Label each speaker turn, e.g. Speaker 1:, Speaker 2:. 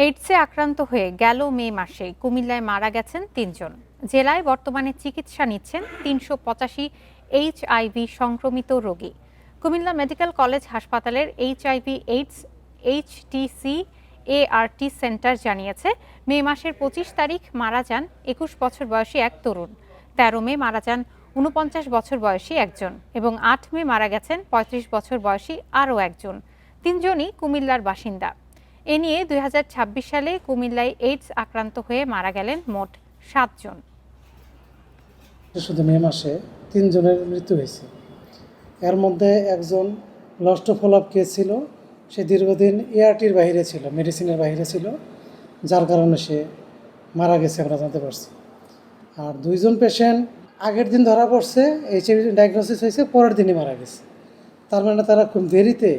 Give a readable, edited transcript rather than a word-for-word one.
Speaker 1: এইডসে আক্রান্ত হয়ে গেল মে মাসে কুমিল্লায় মারা গেছেন ৩ জন। জেলায় বর্তমানে চিকিৎসা নিচ্ছেন ৩৮৫ এইচআইভি সংক্রমিত রোগী। কুমিল্লা মেডিকেল কলেজ হাসপাতালের HIV AIDS HTC ART centre জানিয়েছে, মে মাসের ২৫ তারিখ মারা যান ২১ বছর বয়সী এক তরুণ, ১৩ মে মারা যান ৪৯ বছর বয়সী একজন এবং ৮ মে মারা গেছেন ৩৫ বছর বয়সী আরও একজন। ৩জনই কুমিল্লার বাসিন্দা। এ নিয়ে ২০২৬ সালে কুমিল্লায় এইডস আক্রান্ত হয়ে মারা গেলেন মোট ৭ জন।
Speaker 2: শুধু মে মাসে ৩ জনের মৃত্যু হয়েছে। এর মধ্যে একজন lost of follow up case ছিল, সে দীর্ঘদিন এআরটির বাইরে ছিল, মেডিসিনের বাইরে ছিল, যার কারণে সে মারা গেছে আমরা জানতে পারছি। আর ২ জন পেশেন্ট আগের দিন ধরা পড়ছে, এইচআইভি ডায়াগনোসিস হয়েছে, পরের দিনই মারা গেছে। তার মানে তারা খুব দেরিতে